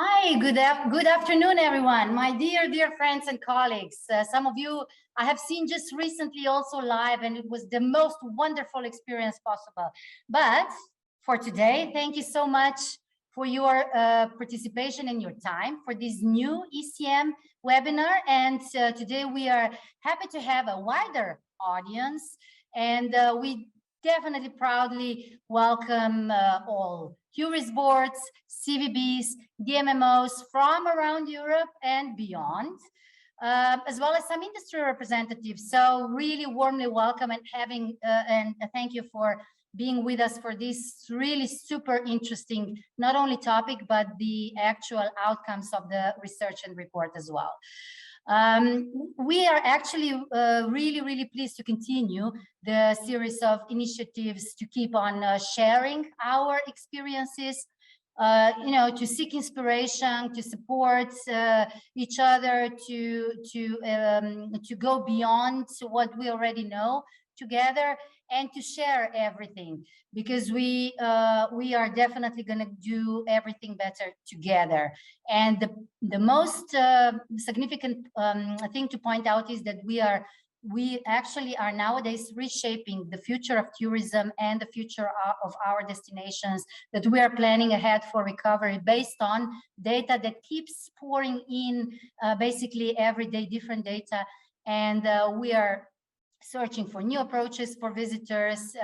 Hi, good afternoon, everyone. My dear friends and colleagues. Some of you I have seen just recently also live, and it was the most wonderful experience possible. But for today, thank you so much for your participation and your time for this new ECM webinar. And today we are happy to have a wider audience, and we definitely proudly welcome all tourist boards, CVBs, DMMOs from around Europe and beyond, as well as some industry representatives. So really warmly welcome and thank you for being with us for this really super interesting, not only topic, but the actual outcomes of the research and report as well. We are actually really pleased to continue the series of initiatives to keep on sharing our experiences, to seek inspiration, to support each other, to go beyond what we already know together, and to share everything, because we are definitely going to do everything better together. And the most significant thing to point out is that we actually are nowadays reshaping the future of tourism and the future of our destinations that we are planning ahead for recovery based on data that keeps pouring in, basically every day different data. And we are searching for new approaches for visitors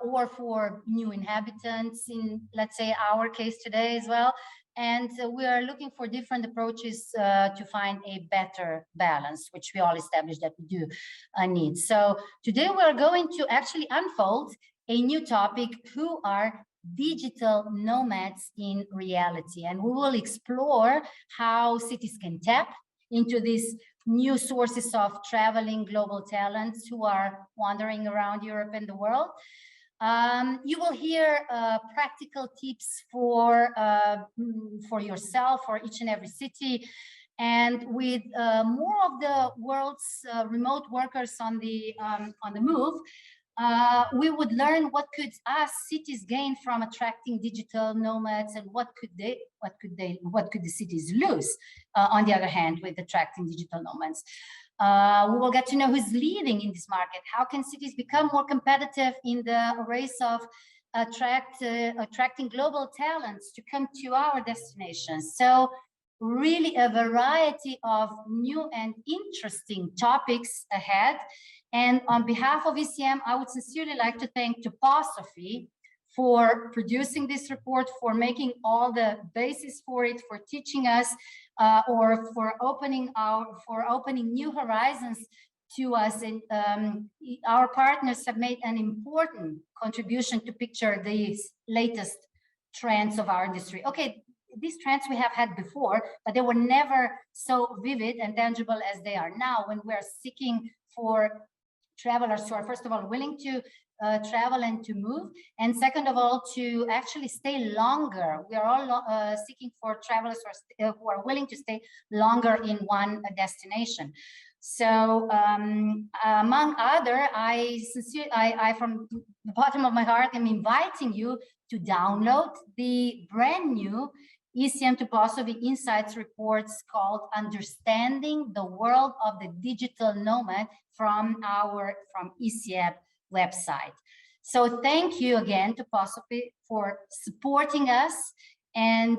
or for new inhabitants in, let's say, our case today as well. And we are looking for different approaches to find a better balance, which we all established that we do need. So today we're going to actually unfold a new topic: who are digital nomads in reality? And we will explore how cities can tap into these new sources of traveling global talents who are wandering around Europe and the world. You will hear practical tips for yourself, for each and every city. And with more of the world's remote workers on the move, we would learn what could us cities gain from attracting digital nomads, and what could the cities lose on the other hand with attracting digital nomads. We will get to know who's leading in this market. How can cities become more competitive in the race of attracting global talents to come to our destinations? So really a variety of new and interesting topics ahead. And on behalf of ECM, I would sincerely like to thank Toposophy for producing this report, for making all the basis for it, for teaching us, or for opening new horizons to us. And our partners have made an important contribution to picture these latest trends of our industry. Okay, these trends we have had before, but they were never so vivid and tangible as they are now, when we're seeking for travelers who are, first of all, willing to travel and to move, and second of all, to actually stay longer. We are all seeking for travelers who are willing to stay longer in one destination. So among other, I from the bottom of my heart am inviting you to download the brand new ECM Toposophy Insights reports called Understanding the World of the Digital Nomad from ECM website. So thank you again, Toposophy, for supporting us. And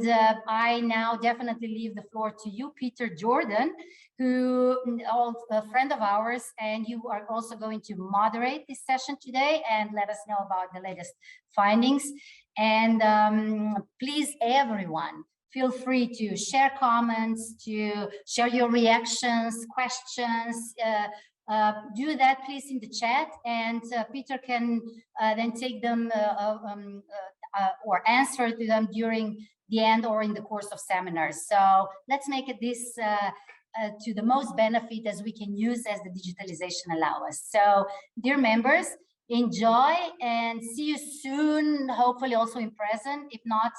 I now definitely leave the floor to you, Peter Jordan, who is a friend of ours, and you are also going to moderate this session today and let us know about the latest findings. And please, everyone, feel free to share comments, to share your reactions, questions. Do that, please, in the chat, and Peter can then take them or answer to them during the end or in the course of seminars. So let's make it this to the most benefit as we can use as the digitalization allows us. So, dear members, enjoy and see you soon, hopefully also in person, if not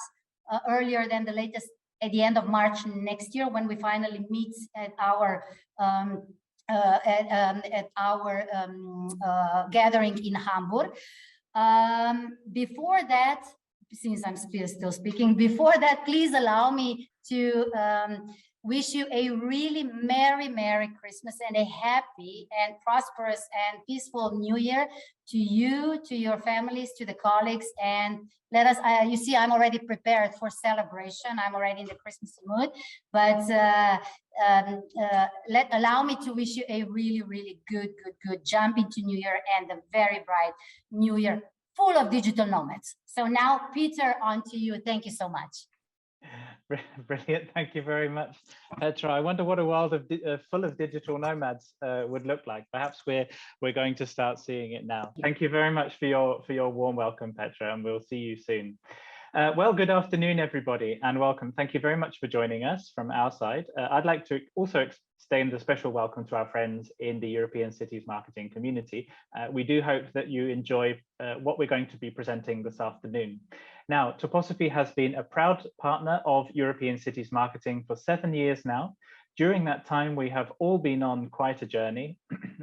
earlier than the latest at the end of March next year, when we finally meet at our gathering in Hamburg. Before that, since I'm still speaking, before that, please allow me to wish you a really Merry Christmas and a happy and prosperous and peaceful New Year to you, to your families, to the colleagues. And let us, you see, I'm already prepared for celebration. I'm already in the Christmas mood, but allow me to wish you a really good jump into New Year and a very bright New Year full of digital nomads. So now, Peter, on to you. Thank you so much. Brilliant. Thank you very much, Petra. I wonder what a world of full of digital nomads would look like. Perhaps we're going to start seeing it now. Thank you very much for your warm welcome, Petra, and we'll see you soon. Well, good afternoon, everybody, and welcome. Thank you very much for joining us from our side. I'd like to also extend a special welcome to our friends in the European Cities Marketing community. We do hope that you enjoy what we're going to be presenting this afternoon. Now, Toposophy has been a proud partner of European Cities Marketing for 7 years now. During that time, we have all been on quite a journey,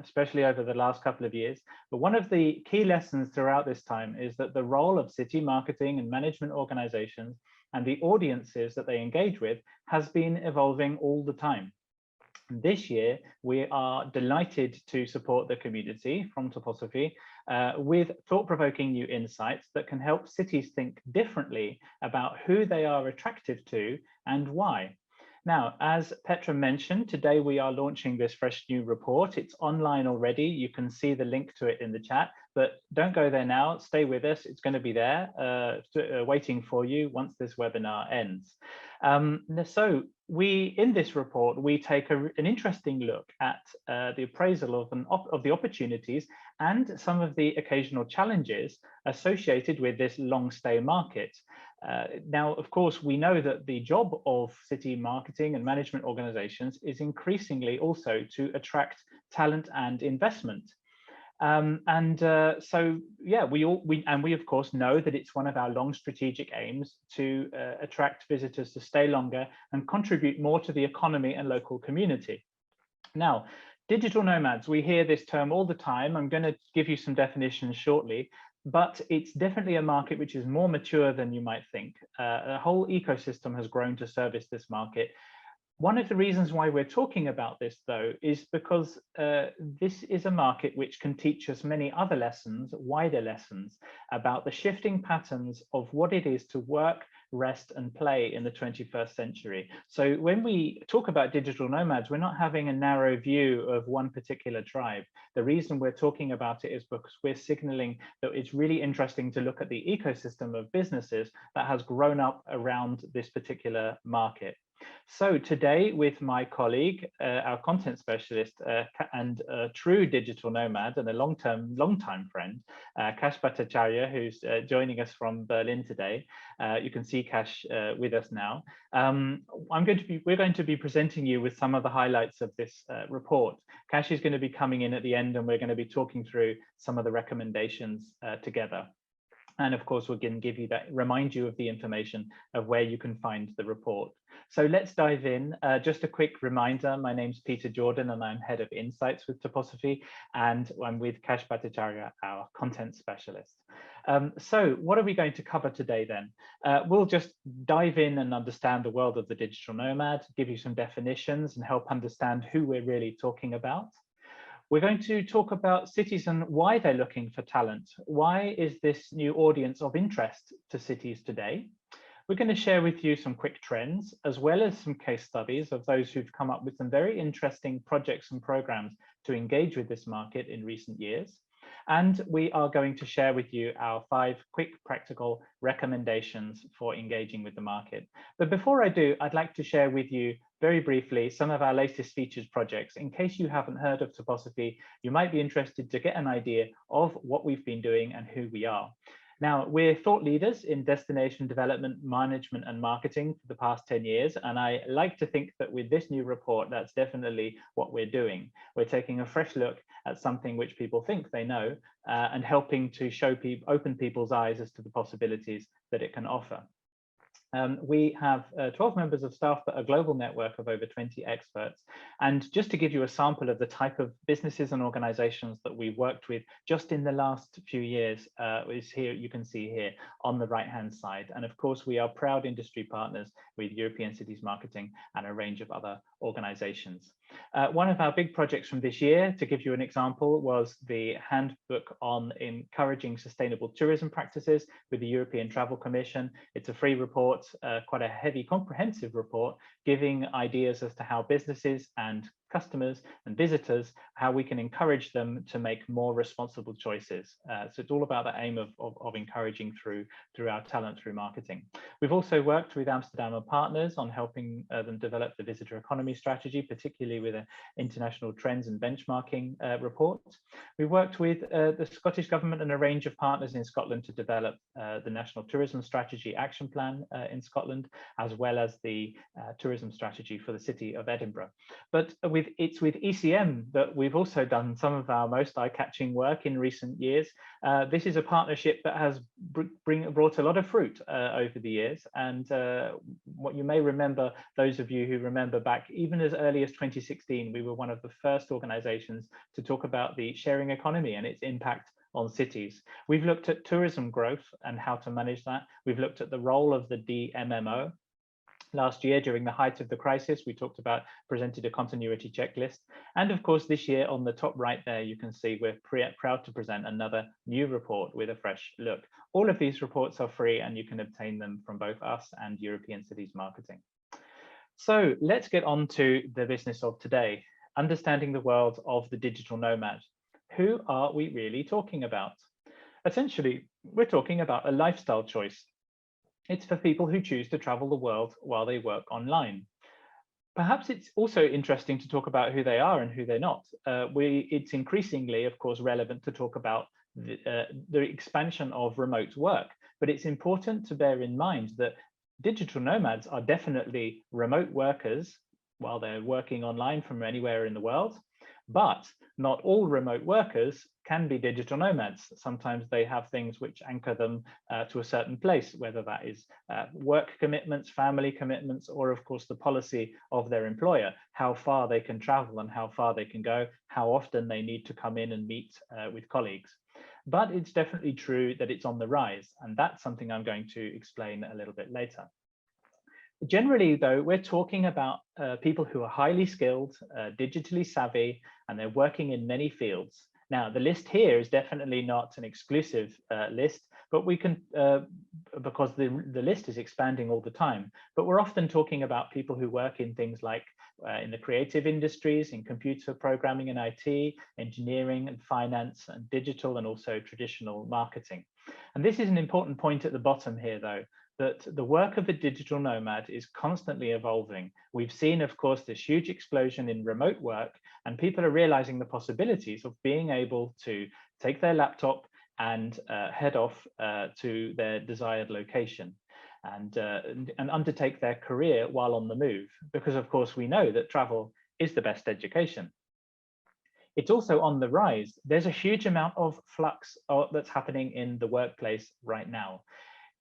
especially over the last couple of years. But one of the key lessons throughout this time is that the role of city marketing and management organizations and the audiences that they engage with has been evolving all the time. This year, we are delighted to support the community from Toposophy with thought-provoking new insights that can help cities think differently about who they are attractive to and why. Now, as Petra mentioned, today we are launching this fresh new report. It's online already. You can see the link to it in the chat, but don't go there now. Stay with us. It's going to be there waiting for you once this webinar ends. So in this report, we take an interesting look at the appraisal of the opportunities and some of the occasional challenges associated with this long stay market. Now, of course, we know that the job of city marketing and management organizations is increasingly also to attract talent and investment. So yeah, we of course know that it's one of our long strategic aims to attract visitors to stay longer and contribute more to the economy and local community. Now, digital nomads, we hear this term all the time. I'm going to give you some definitions shortly, but it's definitely a market which is more mature than you might think. A whole ecosystem has grown to service this market. One of the reasons why we're talking about this, though, is because this is a market which can teach us many other lessons, wider lessons, about the shifting patterns of what it is to work, rest, and play in the 21st century. So when we talk about digital nomads, we're not having a narrow view of one particular tribe. The reason we're talking about it is because we're signaling that it's really interesting to look at the ecosystem of businesses that has grown up around this particular market. So today, with my colleague, our content specialist and a true digital nomad and a long-time friend, Kash Bhattacharya, who's joining us from Berlin today. You can see Kash with us now. We're going to be presenting you with some of the highlights of this report. Kash is going to be coming in at the end, and we're going to be talking through some of the recommendations together. And of course, we're going to remind you of the information of where you can find the report. So let's dive in. Just a quick reminder, my name's Peter Jordan and I'm head of insights with Toposophy, and I'm with Kash Bhattacharya, our content specialist. So what are we going to cover today then? We'll just dive in and understand the world of the digital nomad, give you some definitions and help understand who we're really talking about. We're going to talk about cities and why they're looking for talent. Why is this new audience of interest to cities today? We're going to share with you some quick trends, as well as some case studies of those who've come up with some very interesting projects and programs to engage with this market in recent years. And we are going to share with you our 5 quick practical recommendations for engaging with the market. But before I do, I'd like to share with you very briefly some of our latest featured projects. In case you haven't heard of Toposophy, you might be interested to get an idea of what we've been doing and who we are. Now, we're thought leaders in destination development, management, and marketing for the past 10 years. And I like to think that with this new report, that's definitely what we're doing. We're taking a fresh look at something which people think they know and helping to open people's eyes as to the possibilities that it can offer. We have 12 members of staff, but a global network of over 20 experts. And just to give you a sample of the type of businesses and organizations that we've worked with just in the last few years is here, you can see here on the right-hand side. And of course, we are proud industry partners with European Cities Marketing and a range of other organizations. One of our big projects from this year, to give you an example, was the handbook on encouraging sustainable tourism practices with the European Travel Commission. It's a free report, quite a heavy, comprehensive report, giving ideas as to how businesses and customers and visitors, how we can encourage them to make more responsible choices. So it's all about the aim of encouraging through our talent, through marketing. We've also worked with Amsterdam and partners on helping them develop the visitor economy strategy, particularly with an international trends and benchmarking report. We worked with the Scottish Government and a range of partners in Scotland to develop the National Tourism Strategy Action Plan in Scotland, as well as the tourism strategy for the city of Edinburgh. But it's with ECM that we've also done some of our most eye-catching work in recent years. This is a partnership that has brought a lot of fruit over the years. And what you may remember, those of you who remember back even as early as 2016, we were one of the first organizations to talk about the sharing economy and its impact on cities. We've looked at tourism growth and how to manage that. We've looked at the role of the DMMO. Last year, during the height of the crisis, we presented a continuity checklist. And of course, this year on the top right there, you can see we're proud to present another new report with a fresh look. All of these reports are free and you can obtain them from both us and European Cities Marketing. So let's get on to the business of today, understanding the world of the digital nomad. Who are we really talking about? Essentially, we're talking about a lifestyle choice. It's for people who choose to travel the world while they work online. Perhaps it's also interesting to talk about who they are and who they're not. It's increasingly, of course, relevant to talk about the expansion of remote work, but it's important to bear in mind that digital nomads are definitely remote workers while they're working online from anywhere in the world, but not all remote workers can be digital nomads. Sometimes they have things which anchor them to a certain place, whether that is work commitments, family commitments, or of course the policy of their employer, how far they can travel and how far they can go, how often they need to come in and meet with colleagues. But it's definitely true that it's on the rise, and that's something I'm going to explain a little bit later. Generally, though, we're talking about people who are highly skilled, digitally savvy, and they're working in many fields. Now, the list here is definitely not an exclusive list, but we can, because the list is expanding all the time, but we're often talking about people who work in things like in the creative industries, in computer programming and IT, engineering and finance and digital, and also traditional marketing. And this is an important point at the bottom here, though, that the work of the digital nomad is constantly evolving. We've seen, of course, this huge explosion in remote work, and people are realizing the possibilities of being able to take their laptop and head off to their desired location and undertake their career while on the move, because of course we know that travel is the best education. It's also on the rise. There's a huge amount of flux that's happening in the workplace right now.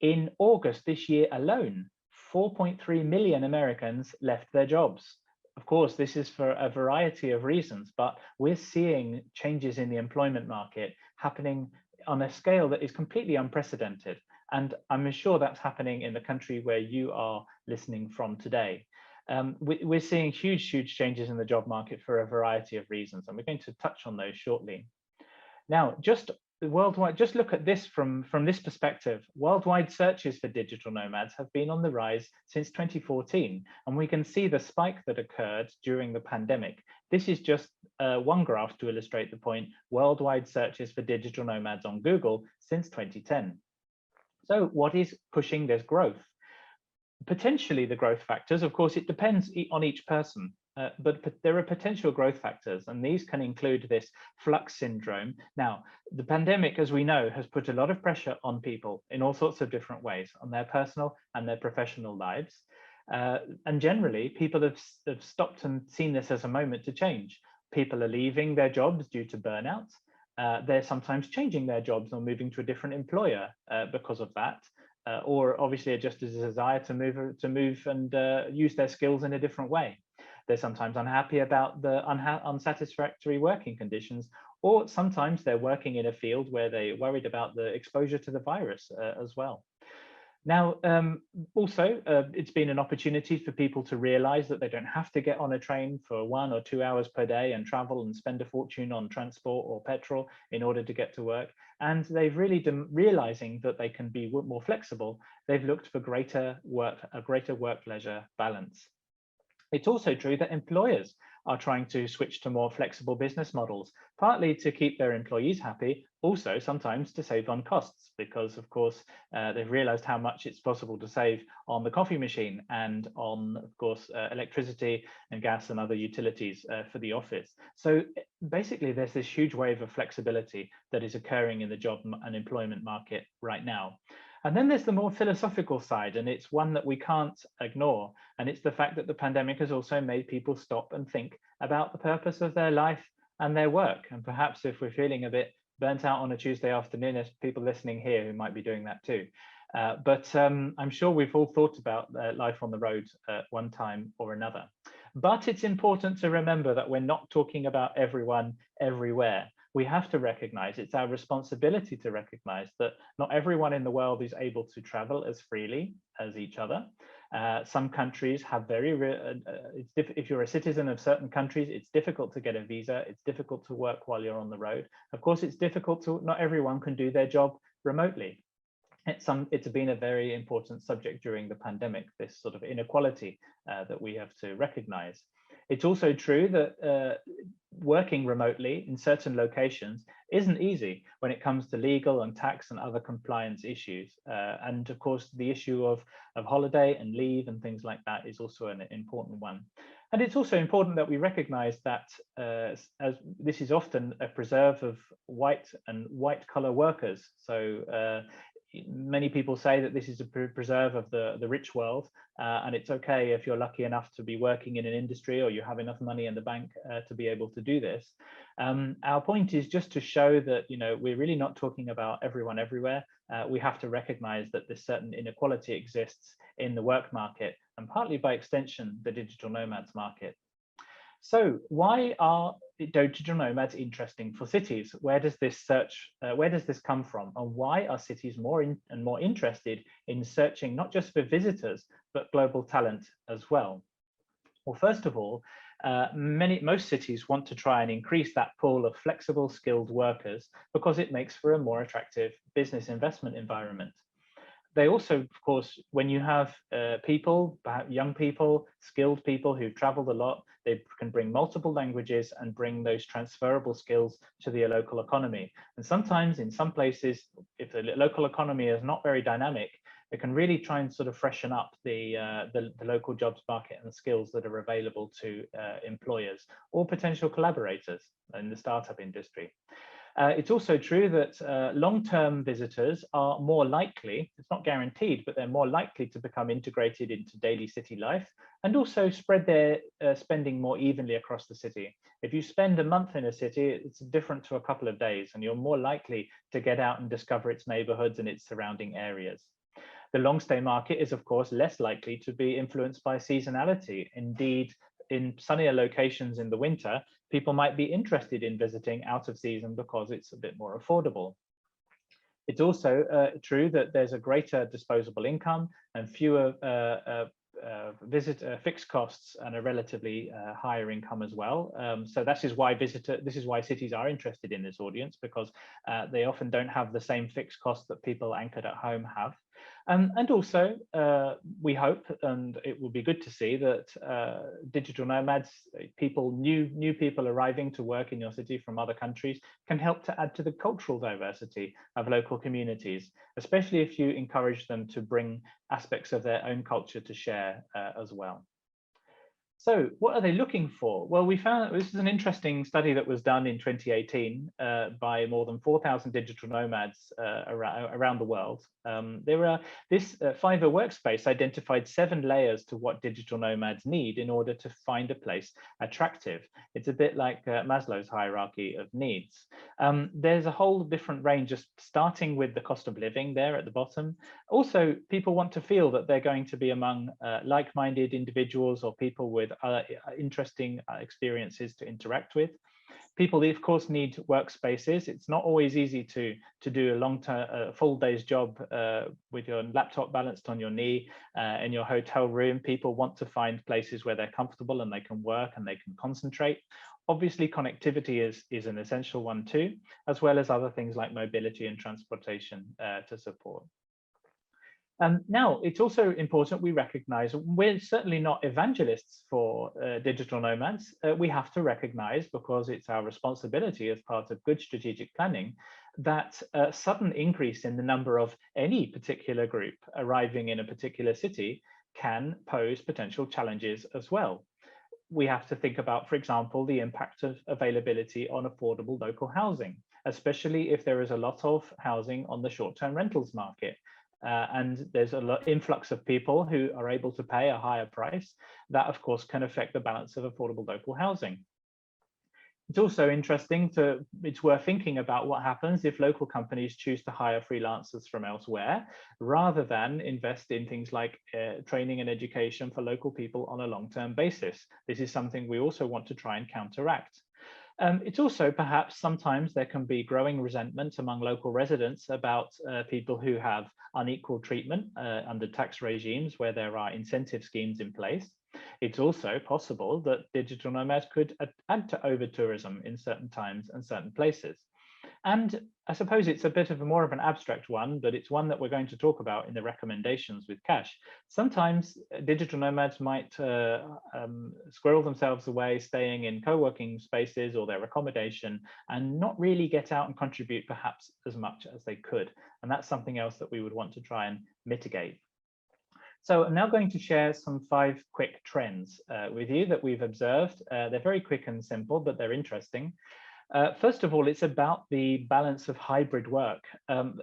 In August this year alone, 4.3 million Americans left their jobs. Of course, this is for a variety of reasons, but we're seeing changes in the employment market happening on a scale that is completely unprecedented. And I'm sure that's happening in the country where you are listening from today. We're seeing huge changes in the job market for a variety of reasons, and we're going to touch on those shortly. Now, just worldwide, just look at this from this perspective. Worldwide searches for digital nomads have been on the rise since 2014, and we can see the spike that occurred during the pandemic. This is just one graph to illustrate the point: worldwide searches for digital nomads on Google since 2010. So what is pushing this growth? Potentially the growth factors, of course, it depends on each person. But there are potential growth factors, and these can include this flux syndrome. Now, the pandemic, as we know, has put a lot of pressure on people in all sorts of different ways, on their personal and their professional lives. And generally, people have stopped and seen this as a moment to change. People are leaving their jobs due to burnout. They're sometimes changing their jobs or moving to a different employer because of that. or obviously just as a desire to move and use their skills in a different way. They're sometimes unhappy about the unsatisfactory working conditions, or sometimes they're working in a field where they're worried about the exposure to the virus as well. Now, also, it's been an opportunity for people to realize that they don't have to get on a train for 1 or 2 hours per day and travel and spend a fortune on transport or petrol in order to get to work. And they've really realizing that they can be more flexible. They've looked for a greater work-leisure balance. It's also true that employers are trying to switch to more flexible business models, partly to keep their employees happy, also sometimes to save on costs, because of course they've realized how much it's possible to save on the coffee machine and on, of course, electricity and gas and other utilities for the office. So basically there's this huge wave of flexibility that is occurring in the job and employment market right now. And then there's the more philosophical side, and it's one that we can't ignore. And it's the fact that the pandemic has also made people stop and think about the purpose of their life and their work. And perhaps if we're feeling a bit burnt out on a Tuesday afternoon, there's people listening here who might be doing that too. But I'm sure we've all thought about life on the road at one time or another. But it's important to remember that we're not talking about everyone everywhere. We have to recognize, it's our responsibility to recognize that not everyone in the world is able to travel as freely as each other. Some countries have if you're a citizen of certain countries, it's difficult to get a visa. It's difficult to work while you're on the road. Of course, it's difficult not everyone can do their job remotely. It's been a very important subject during the pandemic, this sort of inequality that we have to recognize. It's also true that working remotely in certain locations isn't easy when it comes to legal and tax and other compliance issues. And of course, the issue of holiday and leave and things like that is also an important one. And it's also important that we recognize that as this is often a preserve of white collar workers. So many people say that this is a preserve of the rich world, and it's okay if you're lucky enough to be working in an industry or you have enough money in the bank to be able to do this. Our point is just to show that, you know, we're really not talking about everyone everywhere. We have to recognize that this certain inequality exists in the work market, and partly by extension, the digital nomads market. So why are digital nomads interesting for cities? Where does this come from? And why are cities more interested in searching not just for visitors, but global talent as well? Well, first of all, most cities want to try and increase that pool of flexible, skilled workers because it makes for a more attractive business investment environment. They also, of course, when you have people, perhaps young people, skilled people who've traveled a lot, they can bring multiple languages and bring those transferable skills to the local economy. And sometimes in some places, if the local economy is not very dynamic, they can really try and sort of freshen up the local jobs market and the skills that are available to employers or potential collaborators in the startup industry. It's also true that long-term visitors are more likely, it's not guaranteed, but they're more likely to become integrated into daily city life and also spread their spending more evenly across the city. If you spend a month in a city, it's different to a couple of days, and you're more likely to get out and discover its neighborhoods and its surrounding areas. The long stay market is, of course, less likely to be influenced by seasonality. Indeed, in sunnier locations in the winter, people might be interested in visiting out of season because it's a bit more affordable. It's also true that there's a greater disposable income and fewer fixed costs and a relatively higher income as well. So this is why cities are interested in this audience, because they often don't have the same fixed costs that people anchored at home have. And also, we hope, and it will be good to see that digital nomads, new people arriving to work in your city from other countries, can help to add to the cultural diversity of local communities, especially if you encourage them to bring aspects of their own culture to share as well. So what are they looking for? Well, we found this is an interesting study that was done in 2018 by more than 4,000 digital nomads around the world. This Fiverr workspace identified 7 layers to what digital nomads need in order to find a place attractive. It's a bit like Maslow's hierarchy of needs. There's a whole different range, just starting with the cost of living there at the bottom. Also, people want to feel that they're going to be among like-minded individuals or people with interesting experiences to interact with. People, of course, need workspaces. It's not always easy to do a full day's job with your laptop balanced on your knee in your hotel room. People want to find places where they're comfortable and they can work and they can concentrate. Obviously, connectivity is an essential one too, as well as other things like mobility and transportation to support. Now, it's also important we recognize we're certainly not evangelists for digital nomads. We have to recognize, because it's our responsibility as part of good strategic planning, that a sudden increase in the number of any particular group arriving in a particular city can pose potential challenges as well. We have to think about, for example, the impact of availability on affordable local housing, especially if there is a lot of housing on the short-term rentals market. And there's a lot influx of people who are able to pay a higher price. That, of course, can affect the balance of affordable local housing. It's also it's worth thinking about what happens if local companies choose to hire freelancers from elsewhere, rather than invest in things like training and education for local people on a long-term basis. This is something we also want to try and counteract. It's also perhaps sometimes there can be growing resentment among local residents about people who have unequal treatment under tax regimes where there are incentive schemes in place. It's also possible that digital nomads could add to over-tourism in certain times and certain places. And I suppose it's a bit of more of an abstract one, but it's one that we're going to talk about in the recommendations with Cash. Sometimes digital nomads might squirrel themselves away staying in co-working spaces or their accommodation and not really get out and contribute perhaps as much as they could. And that's something else that we would want to try and mitigate. So I'm now going to share some 5 quick trends with you that we've observed. They're very quick and simple, but they're interesting. First of all, it's about the balance of hybrid work.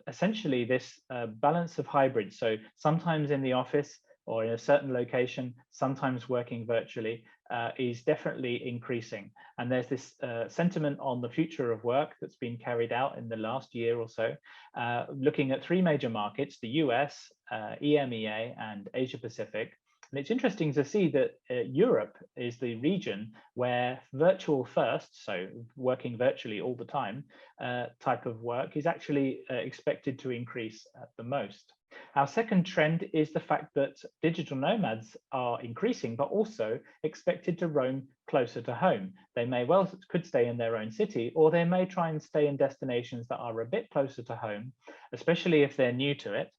Essentially, this balance of hybrid, so sometimes in the office or in a certain location, sometimes working virtually, is definitely increasing. And there's this sentiment on the future of work that's been carried out in the last year or so, looking at 3 major markets, the US, EMEA, and Asia Pacific. And it's interesting to see that Europe is the region where virtual first, so working virtually all the time, type of work is actually expected to increase at the most. Our second trend is the fact that digital nomads are increasing, but also expected to roam closer to home. They could stay in their own city, or they may try and stay in destinations that are a bit closer to home, especially if they're new to it.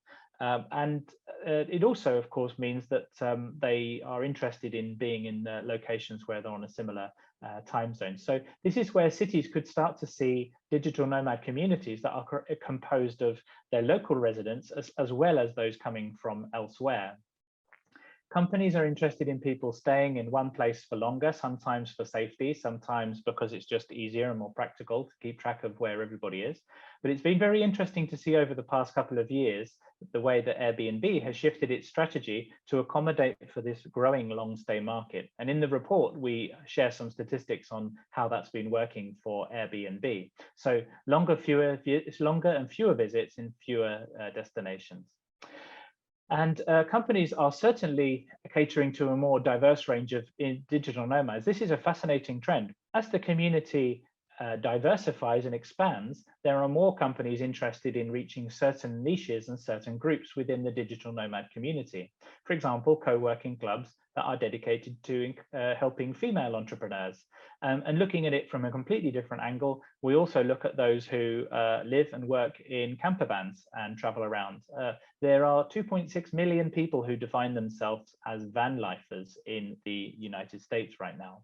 It also, of course, means that they are interested in being in locations where they're on a similar time zone. So this is where cities could start to see digital nomad communities that are composed of their local residents as well as those coming from elsewhere. Companies are interested in people staying in one place for longer, sometimes for safety, sometimes because it's just easier and more practical to keep track of where everybody is. But it's been very interesting to see over the past couple of years the way that Airbnb has shifted its strategy to accommodate for this growing long stay market. And in the report, we share some statistics on how that's been working for Airbnb. So longer and fewer visits in fewer destinations. And companies are certainly catering to a more diverse range of digital nomads. This is a fascinating trend. As the community diversifies and expands, there are more companies interested in reaching certain niches and certain groups within the digital nomad community. For example, co-working clubs that are dedicated to helping female entrepreneurs. And looking at it from a completely different angle, we also look at those who live and work in camper vans and travel around. There are 2.6 million people who define themselves as van lifers in the United States right now.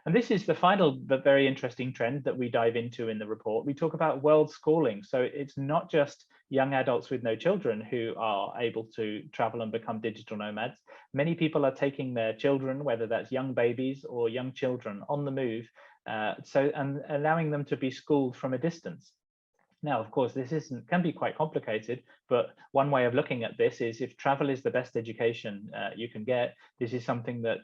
And this is the final but very interesting trend that we dive into in the report. We talk about world schooling. So it's not just young adults with no children who are able to travel and become digital nomads. Many people are taking their children, whether that's young babies or young children, on the move, and allowing them to be schooled from a distance. Now, of course, this can be quite complicated, but one way of looking at this is if travel is the best education you can get, this is something that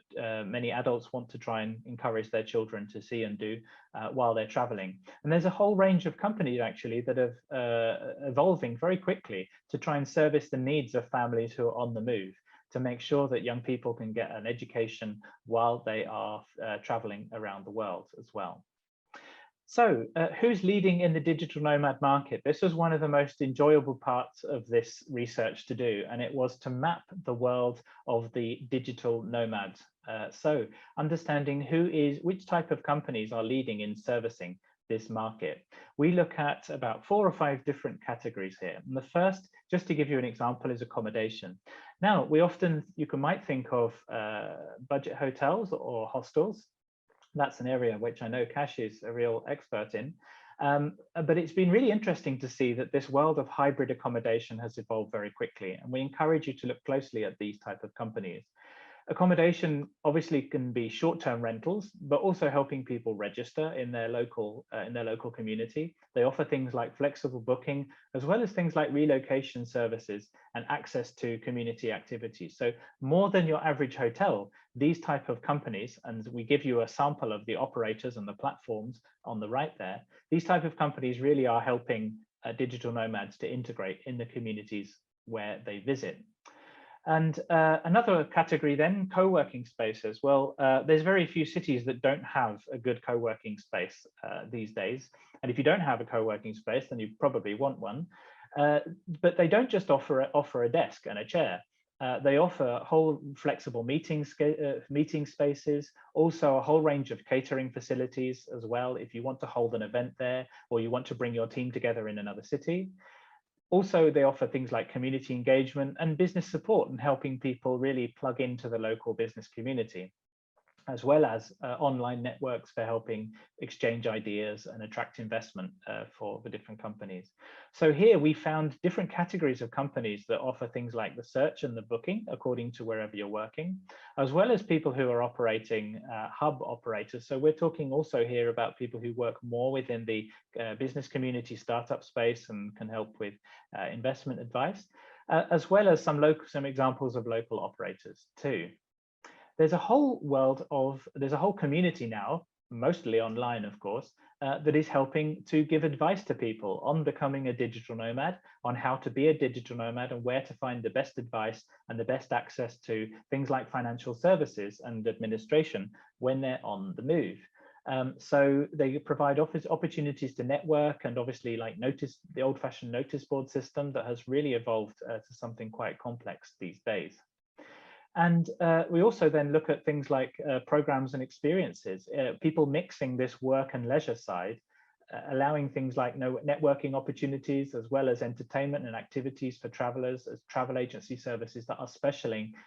many adults want to try and encourage their children to see and do while they're traveling. And there's a whole range of companies actually that are evolving very quickly to try and service the needs of families who are on the move, to make sure that young people can get an education while they are traveling around the world as well. So who's leading in the digital nomad market? This was one of the most enjoyable parts of this research to do, and it was to map the world of the digital nomads. So understanding which type of companies are leading in servicing this market. We look at about 4 or 5 different categories here. And the first, just to give you an example, is accommodation. Now, you might think of budget hotels or hostels. That's an area which I know Cash is a real expert in. But it's been really interesting to see that this world of hybrid accommodation has evolved very quickly. And we encourage you to look closely at these type of companies. Accommodation obviously can be short-term rentals, but also helping people register in their local community. They offer things like flexible booking, as well as things like relocation services and access to community activities. So more than your average hotel, these type of companies, and we give you a sample of the operators and the platforms on the right there, these type of companies really are helping digital nomads to integrate in the communities where they visit. And another category then, co-working spaces. Well, there's very few cities that don't have a good co-working space these days. And if you don't have a co-working space, then you probably want one. But they don't just offer a desk and a chair. They offer whole flexible meeting spaces, also a whole range of catering facilities as well, if you want to hold an event there, or you want to bring your team together in another city. Also, they offer things like community engagement and business support and helping people really plug into the local business community, as well as online networks for helping exchange ideas and attract investment for the different companies. So here we found different categories of companies that offer things like the search and the booking according to wherever you're working, as well as people who are operating hub operators. So we're talking also here about people who work more within the business community startup space and can help with investment advice, as well as some examples of local operators too. There's a whole community now, mostly online, of course, that is helping to give advice to people on becoming a digital nomad, on how to be a digital nomad and where to find the best advice and the best access to things like financial services and administration when they're on the move. So they provide opportunities to network, and obviously like the old-fashioned notice board system that has really evolved to something quite complex these days. And we also then look at things like programs and experiences, people mixing this work and leisure side, allowing things like networking opportunities, as well as entertainment and activities for travelers, as travel agency services that are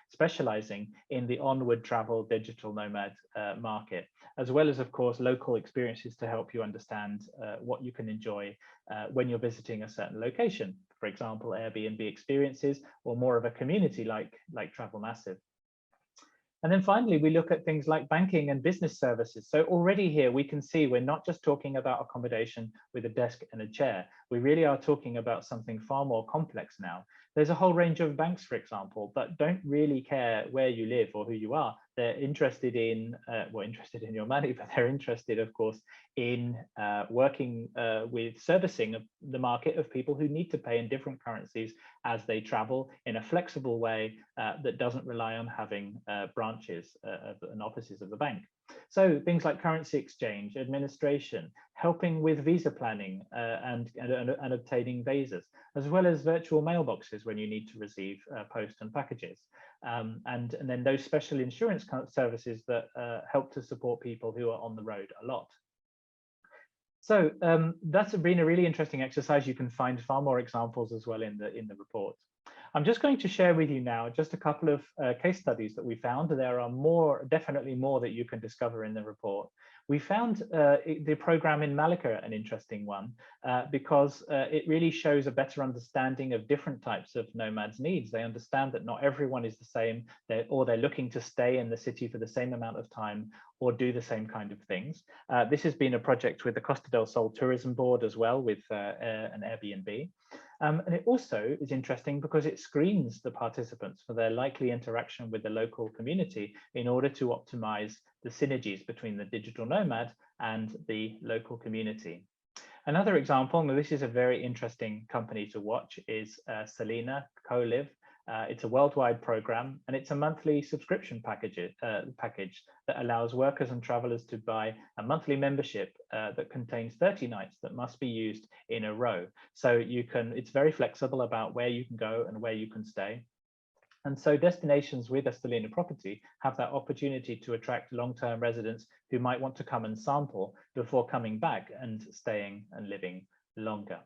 specializing in the onward travel digital nomad market, as well as, of course, local experiences to help you understand what you can enjoy when you're visiting a certain location. For example, Airbnb experiences, or more of a community like Travel Massive. And then finally, we look at things like banking and business services. So already here we can see we're not just talking about accommodation with a desk and a chair. We really are talking about something far more complex now. There's a whole range of banks, for example, that don't really care where you live or who you are. They're interested in, interested in your money, but they're interested, of course, in working with servicing the market of people who need to pay in different currencies as they travel in a flexible way that doesn't rely on having branches and offices of the bank. So things like currency exchange, administration, helping with visa planning and obtaining visas, as well as virtual mailboxes when you need to receive post and packages. And then those special insurance services that help to support people who are on the road a lot. So that's been a really interesting exercise. You can find far more examples as well in the report. I'm just going to share with you now just a couple of case studies that we found. There are definitely more that you can discover in the report. We found the program in Malacca an interesting one because it really shows a better understanding of different types of nomads' needs. They understand that not everyone is the same, or they're looking to stay in the city for the same amount of time or do the same kind of things. This has been a project with the Costa del Sol Tourism Board as well, with an Airbnb. And it also is interesting because it screens the participants for their likely interaction with the local community in order to optimize the synergies between the digital nomad and the local community. Another example, and this is a very interesting company to watch, is Selena Co-Live. It's a worldwide program, and it's a monthly subscription package that allows workers and travelers to buy a monthly membership that contains 30 nights that must be used in a row. So it's very flexible about where you can go and where you can stay. And so destinations with a Selena property have that opportunity to attract long-term residents who might want to come and sample before coming back and staying and living longer.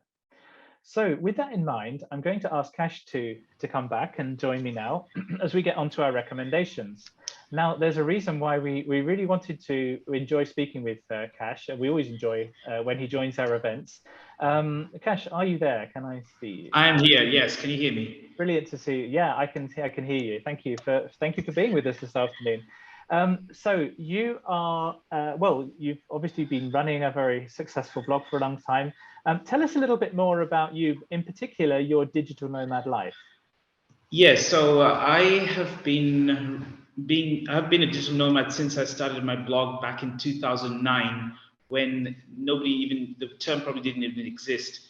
So with that in mind, I'm going to ask Kash to come back and join me now as we get onto our recommendations. Now, there's a reason why we really wanted to enjoy speaking with Kash. We always enjoy when he joins our events. Kash, are you there? Can I see you? I am here, yes. Can you hear me? Brilliant to see you. Yeah, I can hear you. Thank you for being with us this afternoon. So you are, well, you've obviously been running a very successful blog for a long time. Tell us a little bit more about you, in particular, your digital nomad life. Yes, so I have been a digital nomad since I started my blog back in 2009, when the term probably didn't even exist.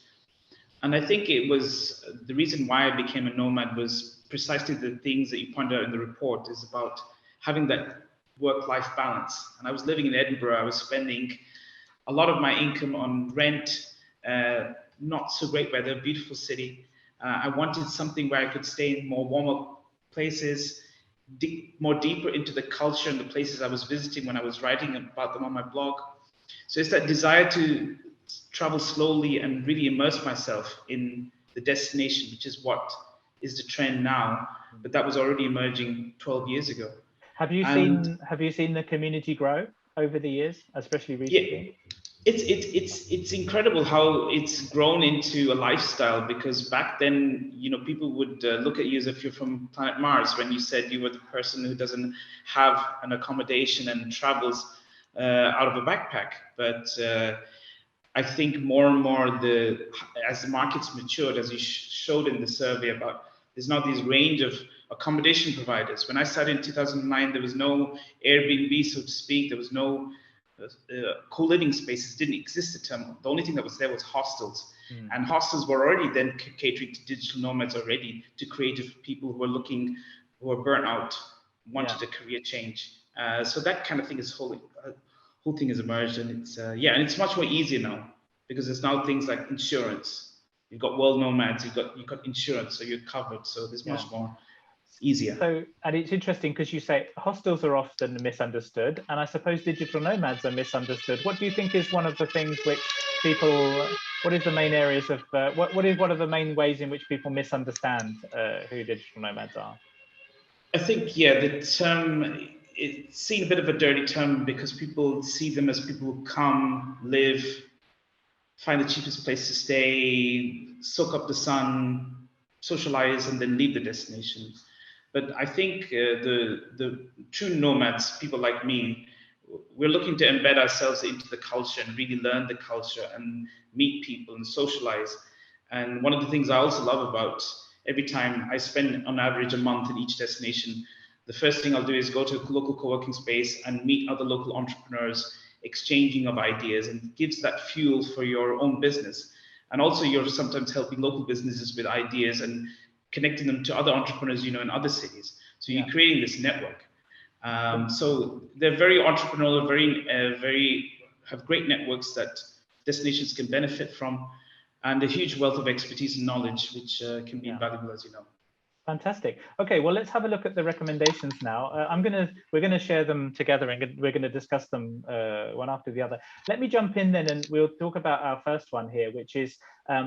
And I think it was the reason why I became a nomad was precisely the things that you pointed out in the report, is about having that work-life balance. And I was living in Edinburgh. I was spending a lot of my income on rent, not so great weather, beautiful city. I wanted something where I could stay in more warmer places, more deeper into the culture and the places I was visiting when I was writing about them on my blog. So it's that desire to travel slowly and really immerse myself in the destination, which is what is the trend now, but that was already emerging 12 years ago. Have you seen the community grow over the years, especially recently? Yeah, it's incredible how it's grown into a lifestyle, because back then, people would look at you as if you're from planet Mars when you said you were the person who doesn't have an accommodation and travels out of a backpack. But I think more and more, as the market's matured, as you showed in the survey about, there's now this range of accommodation providers. When I started in 2009, there was no Airbnb, so to speak. There was no co-living spaces, didn't exist at the time. The only thing that was there was hostels. And hostels were already then catering to digital nomads already, to creative people who were burnt out, wanted a career change. So that kind of thing is whole thing has emerged, and it's and it's much more easier now, because there's now things like insurance. You've got world nomads, you've got insurance, so you're covered. So there's much more easier. So, and it's interesting because you say hostels are often misunderstood, and I suppose digital nomads are misunderstood. What do you think is one of the things which people? What is the main areas of what are the main ways in which people misunderstand who digital nomads are? I think the term, it's seen a bit of a dirty term, because people see them as people who come, live, find the cheapest place to stay, soak up the sun, socialize, and then leave the destination. But I think the true nomads, people like me, we're looking to embed ourselves into the culture and really learn the culture and meet people and socialize. And one of the things I also love about, every time I spend on average a month in each destination, the first thing I'll do is go to a local co-working space and meet other local entrepreneurs, exchanging of ideas, and it gives that fuel for your own business. And also you're sometimes helping local businesses with ideas and connecting them to other entrepreneurs, in other cities. So you're creating this network. So they're very entrepreneurial, very have great networks that destinations can benefit from, and a huge wealth of expertise and knowledge, which can be invaluable, as you know. Fantastic. Okay, well, let's have a look at the recommendations now. We're gonna share them together, and we're gonna discuss them one after the other. Let me jump in then, and we'll talk about our first one here, which is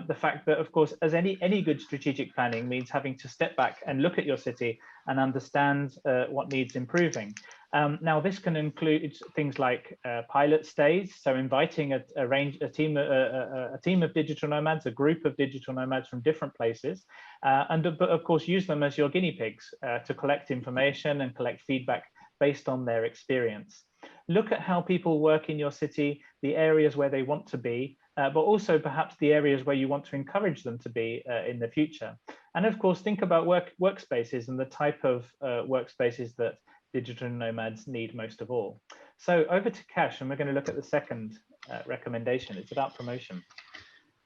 The fact that, of course, as any good strategic planning means having to step back and look at your city and understand what needs improving. Now, this can include things like pilot stays, so inviting a team of digital nomads, a group of digital nomads from different places, and of course use them as your guinea pigs to collect information and collect feedback based on their experience. Look at how people work in your city, the areas where they want to be, but also perhaps the areas where you want to encourage them to be in the future. And of course, think about workspaces and the type of workspaces that digital nomads need most of all. So over to Kash, and we're going to look at the second recommendation. It's about promotion.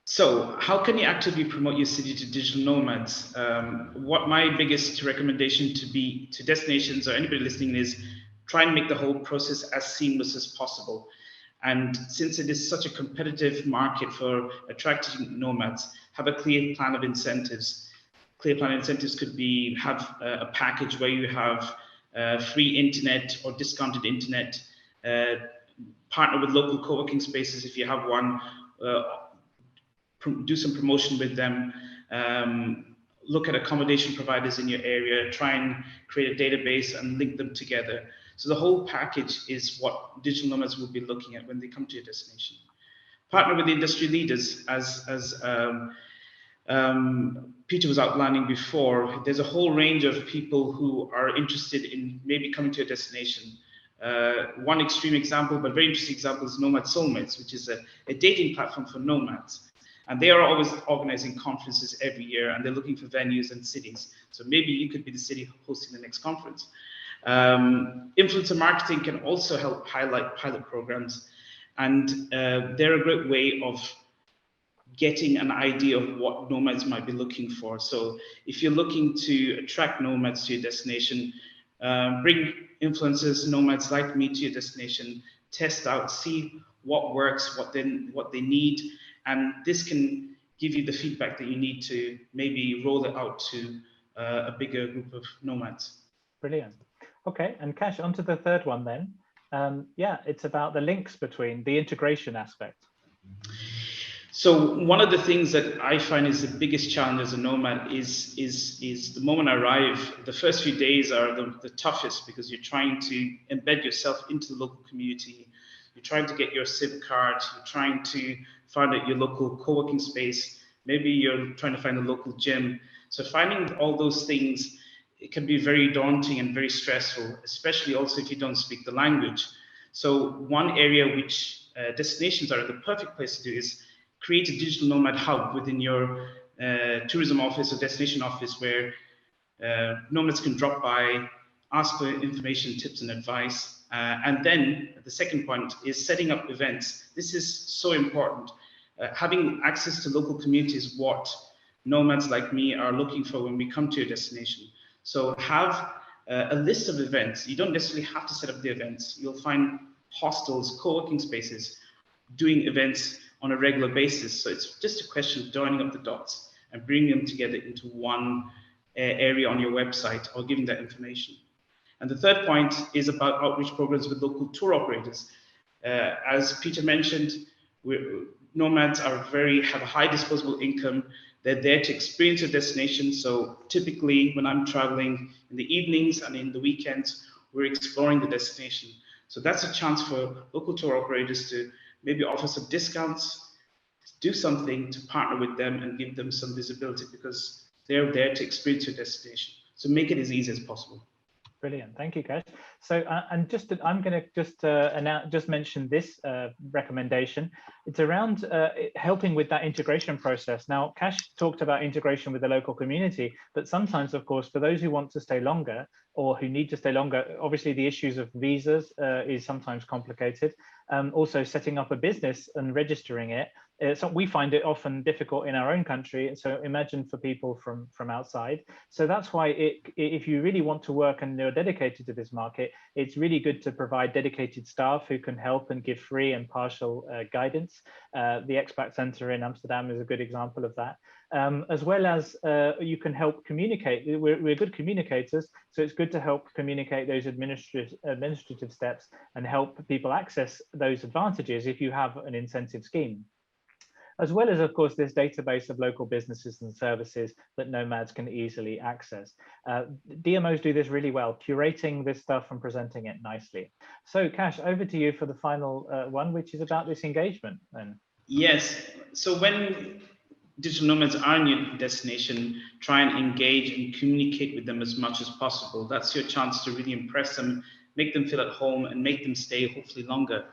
So how can you actively promote your city to digital nomads? What my biggest recommendation to destinations or anybody listening is try and make the whole process as seamless as possible. And since it is such a competitive market for attracting nomads, have a clear plan of incentives. Clear plan of incentives could be have a package where you have free internet or discounted internet, partner with local co-working spaces if you have one, do some promotion with them, look at accommodation providers in your area, try and create a database and link them together. So the whole package is what digital nomads will be looking at when they come to your destination. Partner with the industry leaders, as Peter was outlining before. There's a whole range of people who are interested in maybe coming to a destination. One extreme example, but very interesting example, is Nomad Soulmates, which is a dating platform for nomads. And they are always organizing conferences every year, and they're looking for venues and cities. So maybe you could be the city hosting the next conference. Influencer marketing can also help highlight pilot programs, and they're a great way of getting an idea of what nomads might be looking for. So if you're looking to attract nomads to your destination, bring influencers, nomads like me to your destination, test out, see what works, what they need, and this can give you the feedback that you need to maybe roll it out to a bigger group of nomads. Brilliant. Okay, and Kash, on to the third one then. Yeah, it's about the links between the integration aspect. So one of the things that I find is the biggest challenge as a nomad is the moment I arrive, the first few days are the toughest, because you're trying to embed yourself into the local community. You're trying to get your SIM card, you're trying to find out your local co-working space, maybe you're trying to find a local gym. So finding all those things, it can be very daunting and very stressful, especially also if you don't speak the language. So one area which destinations are the perfect place to do is create a digital nomad hub within your tourism office or destination office, where nomads can drop by, ask for information, tips and advice. And then the second point is setting up events. This is so important. Having access to local communities, what nomads like me are looking for when we come to your destination. So have a list of events. You don't necessarily have to set up the events. You'll find hostels, co-working spaces doing events on a regular basis. So it's just a question of joining up the dots and bringing them together into one area on your website, or giving that information. And the third point is about outreach programs with local tour operators. As Peter mentioned, nomads have a high disposable income. They're there to experience a destination. So typically when I'm traveling in the evenings and in the weekends, we're exploring the destination. So that's a chance for local tour operators to maybe offer some discounts, do something to partner with them and give them some visibility, because they're there to experience your destination. So make it as easy as possible. Brilliant, thank you, Kash. So, and I'm going to just mention this recommendation. It's around helping with that integration process. Now, Kash talked about integration with the local community, but sometimes, of course, for those who want to stay longer or who need to stay longer, obviously the issues of visas is sometimes complicated. Also, setting up a business and registering it. So we find it often difficult in our own country. So imagine for people from outside. So that's why if you really want to work and you're dedicated to this market, it's really good to provide dedicated staff who can help and give free and partial guidance. The Expat Center in Amsterdam is a good example of that. As well as you can help communicate. We're good communicators, so it's good to help communicate those administrative steps and help people access those advantages if you have an incentive scheme. as well as, of course, this database of local businesses and services that Nomads can easily access. DMOs do this really well, curating this stuff and presenting it nicely. So Kash, over to you for the final one, which is about this engagement then. Yes, so when digital nomads are in your destination, try and engage and communicate with them as much as possible. That's your chance to really impress them, make them feel at home, and make them stay hopefully longer.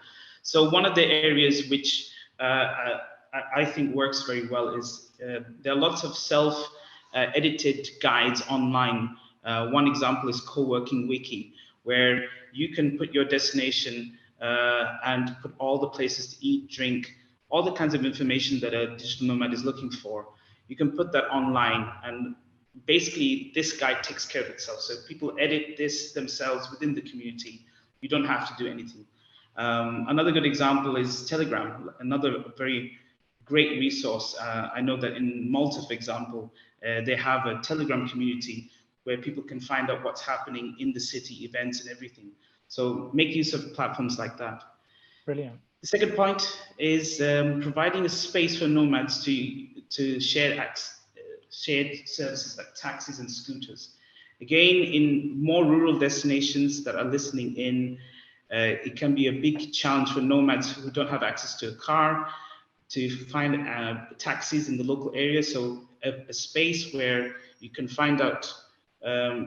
So one of the areas which I think works very well is there are lots of self-edited guides online. One example is Co-working Wiki, where you can put your destination and put all the places to eat, drink, all the kinds of information that a digital nomad is looking for. You can put that online, and basically this guide takes care of itself. So people edit this themselves within the community. You don't have to do anything. Another good example is Telegram, another very great resource. I know that in Malta, for example, they have a Telegram community where people can find out what's happening in the city, events and everything. So make use of platforms like that. Brilliant. The second point is providing a space for nomads to share shared services like taxis and scooters. Again, in more rural destinations that are listening in, it can be a big challenge for nomads who don't have access to a car to find taxis in the local area. So a space where you can find out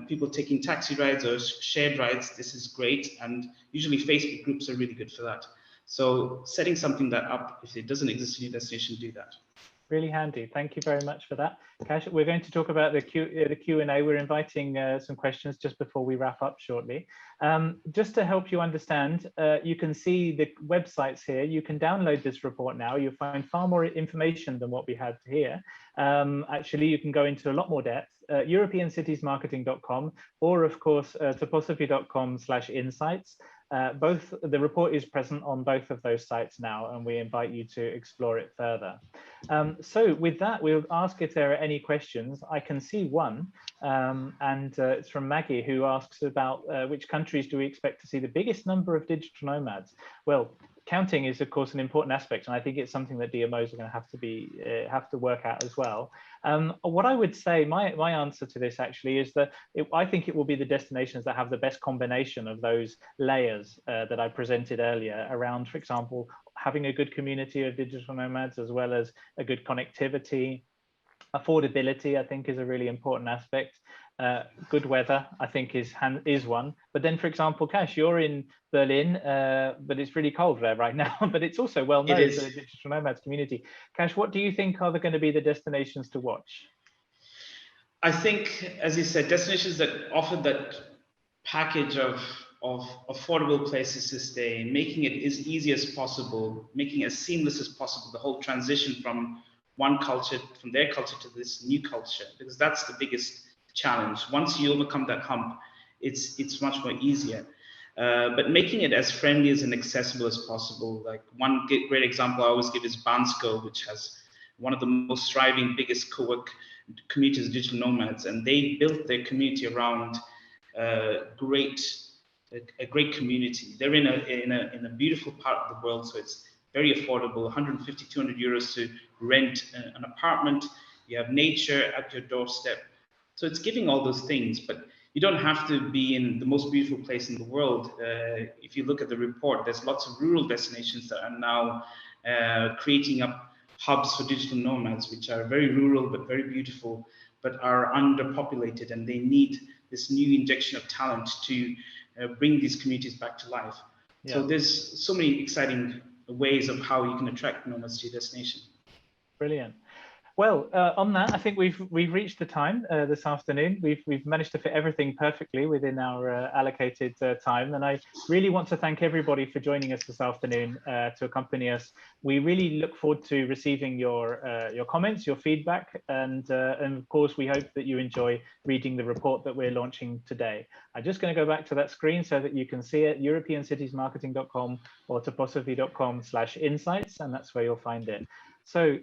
people taking taxi rides or shared rides, this is great. And usually Facebook groups are really good for that. So setting something that up, if it doesn't exist in your destination, do that. Really handy. Thank you very much for that. Kash, we're going to talk about the Q&A. We're inviting some questions just before we wrap up shortly. Just to help you understand, you can see the websites here. You can download this report now. You'll find far more information than what we had here. Actually, you can go into a lot more depth. EuropeanCitiesMarketing.com, or of course, toposophy.com/insights. Both the report is present on both of those sites now, and we invite you to explore it further. So with that, we'll ask if there are any questions. I can see one, and it's from Maggie, who asks about which countries do we expect to see the biggest number of digital nomads? Well, counting is of course an important aspect, and I think it's something that DMOs are going to have to work out as well. What I would say, my answer to this actually is that I think it will be the destinations that have the best combination of those layers that I presented earlier around, for example, having a good community of digital nomads, as well as a good connectivity. Affordability, I think, is a really important aspect. Good weather, I think, is one. But then, for example, Kash, you're in Berlin, but it's really cold there right now. But it's also well known for the digital nomads community. Kash, what do you think are going to be the destinations to watch? I think, as you said, destinations that offer that package of affordable places to stay, making it as easy as possible, making it as seamless as possible, the whole transition from one culture, from their culture to this new culture, because that's the biggest challenge. Once you overcome that hump, it's much more easier. But making it as friendly and accessible as possible. Like one great example I always give is Bansko, which has one of the most thriving, biggest co-work communities of digital nomads, and they built their community around a great community. They're in a beautiful part of the world, so it's very affordable, 150, 200 euros to rent an apartment. You have nature at your doorstep. So it's giving all those things, but you don't have to be in the most beautiful place in the world. If you look at the report, there's lots of rural destinations that are now creating up hubs for digital nomads, which are very rural, but very beautiful, but are underpopulated, and they need this new injection of talent to bring these communities back to life. Yeah. So there's so many exciting ways of how you can attract nomads to your destination. Brilliant. Well, on that, I think we've reached the time this afternoon. We've managed to fit everything perfectly within our allocated time, and I really want to thank everybody for joining us this afternoon to accompany us. We really look forward to receiving your comments, your feedback, and of course we hope that you enjoy reading the report that we're launching today. I'm just going to go back to that screen so that you can see it: EuropeanCitiesMarketing.com or Toposophy.com/insights, and that's where you'll find it. So,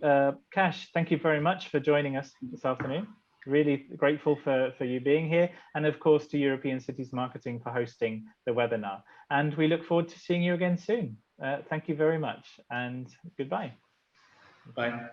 Kash, thank you very much for joining us this afternoon. Really grateful for you being here. And of course, to European Cities Marketing for hosting the webinar. And we look forward to seeing you again soon. Thank you very much and goodbye. Bye.